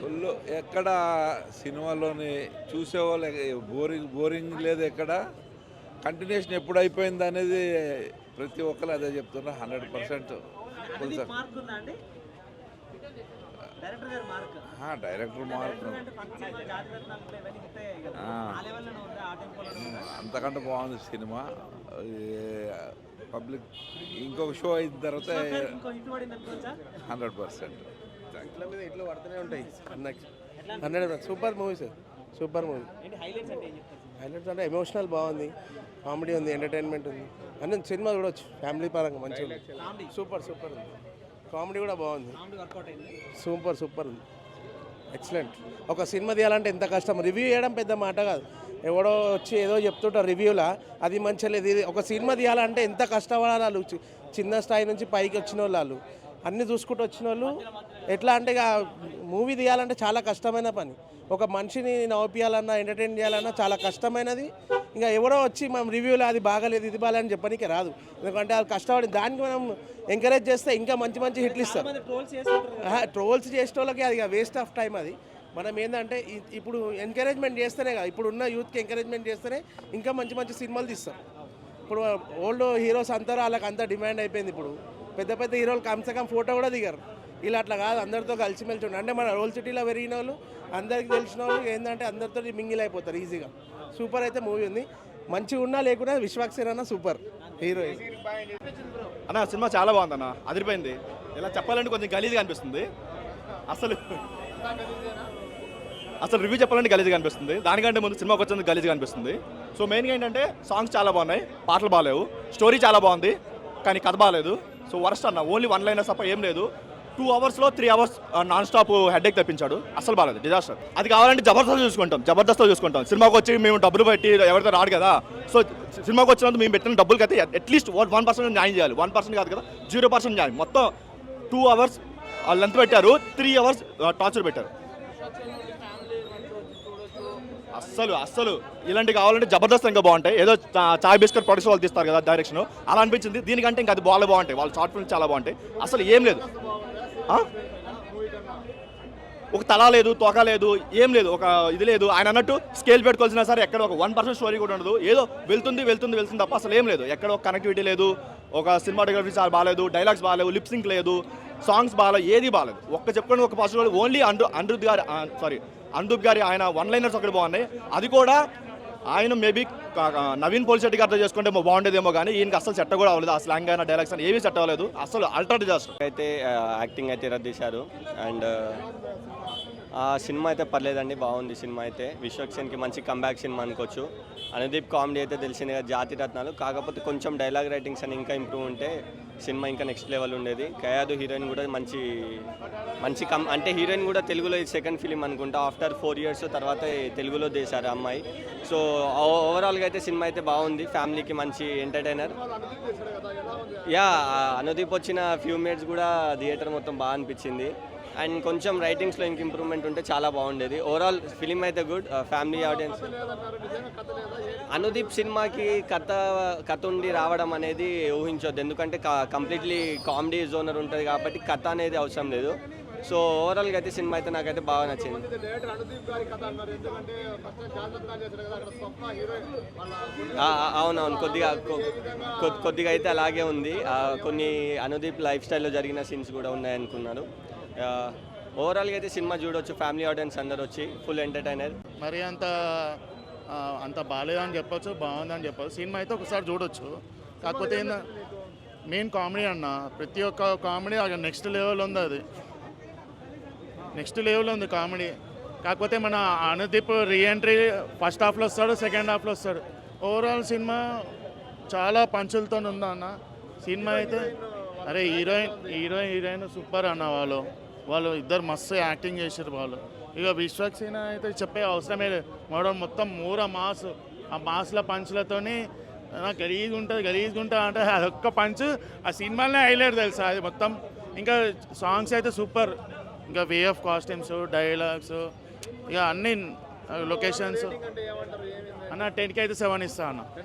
Full ఎక్కడ సినిమాలోని చూసేవాళ్ళు బోరింగ్ లేదు. ఎక్కడ కంటిన్యూషన్ ఎప్పుడు అయిపోయింది అనేది ప్రతి ఒక్కరు అదే చెప్తున్నారు. 100% ఫుల్ డైరెక్టర్ మార్క్ అంతకంటే బాగుంది సినిమా. పబ్లిక్ ఇంకొక షో అయిన తర్వాత 100%. ఇట్లా పడుతూనే ఉంటాయి. Super movie sir, super movie. Highlights అంటే ఎమోషనల్ బాగుంది, కామెడీ ఉంది, ఎంటర్టైన్మెంట్ ఉంది. అన్నీ సినిమా చూడవచ్చు ఫ్యామిలీ పరంగా మంచిగా. సూపర్ సూపర్ ఉంది. కామెడీ కూడా బాగుంది. సూపర్ ఉంది. ఎక్సలెంట్. ఒక సినిమా తీయాలంటే ఎంత కష్టం. రివ్యూ చేయడం పెద్ద మాట కాదు. ఎవడో వచ్చి ఏదో చెప్తుంటారు రివ్యూలా, అది మంచిగా లేదు. ఇది ఒక సినిమా తీయాలంటే ఎంత కష్టపడాలి వాళ్ళు. చిన్న స్థాయి నుంచి పైకి వచ్చిన వాళ్ళు అన్నీ చూసుకుంటూ వచ్చిన వాళ్ళు. ఎట్లా అంటే ఇక మూవీ తీయాలంటే చాలా కష్టమైన పని. ఒక మనిషిని నవ్వియాలన్నా ఎంటర్టైన్ చేయాలన్నా చాలా కష్టమైనది. ఇంకా ఎవరో వచ్చి మనం రివ్యూలో అది బాగాలేదు ఇది బాగాలేదని చెప్పడానికి రాదు. ఎందుకంటే అది కష్టపడి దానికి మనం ఎంకరేజ్ చేస్తే ఇంకా మంచి హిట్లు ఇస్తారు. ట్రోల్స్ చేసే వాళ్ళకి అది వేస్ట్ ఆఫ్ టైం. అది మనం ఏంటంటే ఇప్పుడు ఎంకరేజ్మెంట్ చేస్తేనే కదా, ఇప్పుడు ఉన్న యూత్కి ఎంకరేజ్మెంట్ చేస్తేనే ఇంకా మంచి సినిమాలు తీస్తారు. ఇప్పుడు ఓల్డ్ హీరోస్ అంటారు, వాళ్ళకి అంతా డిమాండ్ అయిపోయింది. ఇప్పుడు పెద్ద హీరోలు కమ్సే ఫోటో కూడా దిగారు. ఇలా అట్లా కాదు, అందరితో కలిసిమెలిసి ఉండి అంటే మన రోల్ సిటీలో పెరిగిన వాళ్ళు అందరికి తెలిసిన వాళ్ళు ఏంటంటే అందరితో మింగిల్ అయిపోతారు ఈజీగా. సూపర్ అయితే మూవీ ఉంది. మంచిగా ఉన్నా లేకున్నా విశ్వాక్ సేన్ అన్న సూపర్ హీరోయిన్ అన్న. సినిమా చాలా బాగుంది అన్న, అదిరిపోయింది. ఇలా చెప్పాలంటే కొంచెం గలీజ్గా అనిపిస్తుంది. అసలు రివ్యూ చెప్పాలంటే గలీజ్గా అనిపిస్తుంది. దానికంటే ముందు సినిమాకి వచ్చేందుకు గలీజ్గా అనిపిస్తుంది. సో మెయిన్గా ఏంటంటే సాంగ్స్ చాలా బాగున్నాయి, పాటలు బాగాలేవు, స్టోరీ చాలా బాగుంది కానీ కథ బాగాలేదు. సో వరస్ట్ అన్న, ఓన్లీ 1 లైనర్స్ తప్ప ఏం లేదు. 2 అవర్స్లో 3 అవర్స్ నాన్ స్టాప్ హెడ్ఏక్ తెప్పించాడు. అసలు బాగాలేదు, డిజాస్టర్. అది కావాలంటే జబర్దస్త్లో చూసుకుంటాం. సినిమాకి వచ్చి మేము డబ్బులు పెట్టి ఎవరితో రాడు కదా. సో సినిమాకి వచ్చినందుకు మేము పెట్టిన డబ్బులకి అయితే అట్లీస్ట్ 1% న్యాయం చేయాలి. 1% కాదు కదా, 0% న్యాయం. మొత్తం 2 అవర్స్ లెంత్ పెట్టారు, 3 అవర్స్ టార్చర్ పెట్టారు. అస్సలు ఇలాంటి కావాలంటే జబర్దస్త్ ఇంకా బాగుంటాయి. ఏదో చాయ్ బిస్కెట్ ప్రొడక్ట్స్ వాళ్ళు తీస్తారు కదా డైరెక్షన్, అలా అనిపించింది. దీనికంటే ఇంకా అది బాగుంటాయి. వాళ్ళ షార్ట్ ఫిల్మ్స్ చాలా బాగుంటాయి. అసలు ఏం లేదు, ఒక తల లేదు, తోక లేదు, ఏం లేదు, ఒక ఇది లేదు. ఆయన అన్నట్టు స్కేల్ పెట్టుకోవాల్సిన సరే ఎక్కడ ఒక 1% స్టోరీ కూడా ఉండదు. ఏదో వెళ్తుంది తప్ప అసలు ఏం లేదు. ఎక్కడ ఒక కనెక్టివిటీ లేదు, ఒక సినిమాటోగ్రఫీ చాలా బాగాలేదు, డైలాగ్స్ బాగాలేవు, లిప్సింక్ లేదు, సాంగ్స్ బాగాలేదు, ఏది బాగాలేదు. చెప్పుకోండి ఒక పాజిటివ్ ఓన్లీ అనూప్ గారి ఆయన 1 లైనర్స్ ఒకటి బాగున్నాయి. అది కూడా ఆయన మేబీ నవీన్ పోలిశెట్టి గారితో చేసుకుంటే బాగుండేదేమో కానీ ఈయనకి అసలు సెట్ కూడా అవ్వలేదు. ఆ స్లాంగ్ అయినా డైలాగ్స్ అయినా ఏమీ సెట్ అవ్వలేదు. అసలు అల్ట్రా డిజాస్టర్. అయితే యాక్టింగ్ అయితే రద్దీశారు. అండ్ ఆ సినిమా అయితే పర్లేదండి, బాగుంది సినిమా అయితే. విశ్వక్ సేన్కి మంచి కంబ్యాక్ సినిమా అనుకోవచ్చు. అనుదీప్ కామెడీ అయితే తెలిసింది కదా, జాతి రత్నాలు. కాకపోతే కొంచెం డైలాగ్ రైటింగ్స్ అని ఇంకా ఇంప్రూవ్ ఉంటే సినిమా ఇంకా నెక్స్ట్ లెవెల్ ఉండేది. కయాదు హీరోయిన్ కూడా మంచి అంటే హీరోయిన్ కూడా తెలుగులో ఇది సెకండ్ ఫిలిం అనుకుంటా. ఆఫ్టర్ 4 years తర్వాత తెలుగులో తీశారు అమ్మాయి. సో ఓవరాల్గా అయితే సినిమా అయితే బాగుంది. ఫ్యామిలీకి మంచి ఎంటర్టైనర్. అనుదీప్ వచ్చిన ఫ్యూ మినిట్స్ కూడా థియేటర్ మొత్తం బాగా అనిపించింది. అండ్ కొంచెం రైటింగ్స్లో ఇంక ఇంప్రూవ్మెంట్ ఉంటే చాలా బాగుండేది. ఓవరాల్ ఫిలిం అయితే గుడ్, ఫ్యామిలీ ఆడియన్స్. అనుదీప్ సినిమాకి కథ ఉండి రావడం అనేది ఊహించొద్దు. ఎందుకంటే కంప్లీట్లీ కామెడీ జోనర్ ఉంటుంది కాబట్టి కథ అనేది అవసరం లేదు. సో ఓవరాల్గా అయితే సినిమా అయితే నాకైతే బాగా నచ్చింది. అవునవును, కొద్దిగా అయితే అలాగే ఉంది. కొన్ని అనుదీప్ లైఫ్ స్టైల్లో జరిగిన సీన్స్ కూడా ఉన్నాయనుకున్నారు. ఓవరాల్గా అయితే సినిమా చూడవచ్చు, ఫ్యామిలీ ఆడియన్స్ అందరు వచ్చి ఫుల్ ఎంటర్టైనర్. మరి అంత బాగాలేదని చెప్పొచ్చు, బాగుందని చెప్పొచ్చు. సినిమా అయితే ఒకసారి చూడొచ్చు. కాకపోతే మెయిన్ కామెడీ అన్న, ప్రతి ఒక్క కామెడీ నెక్స్ట్ లెవెల్ ఉంది. అది నెక్స్ట్ లెవెల్ ఉంది కామెడీ. కాకపోతే మన అనుదీప్ రీఎంట్రీ ఫస్ట్ హాఫ్లో వస్తాడు, సెకండ్ హాఫ్లో వస్తాడు. ఓవరాల్ సినిమా చాలా పంచులతో ఉందా అన్న సినిమా అయితే. అరే హీరోయిన్ సూపర్ అన్న. వాళ్ళు ఇద్దరు మస్తు యాక్టింగ్ చేశారు వాళ్ళు. ఇక విశ్వక్ సేన్ అయితే చెప్పే అవసరమే లేదు. మొత్తం మాస్, ఆ మాస్ల పంచులతోని నాకు గలీజ్గా ఉంటుంది అంటే అదొక్క పంచ్ ఆ సినిమాలోనే హైలైట్ తెలుసా అది మొత్తం. ఇంకా సాంగ్స్ అయితే సూపర్. ఇంకా వే ఆఫ్ కాస్ట్యూమ్స్, డైలాగ్స్, ఇక అన్ని లొకేషన్స్ అన్న 10కి అయితే 7 ఇస్తా అన్న.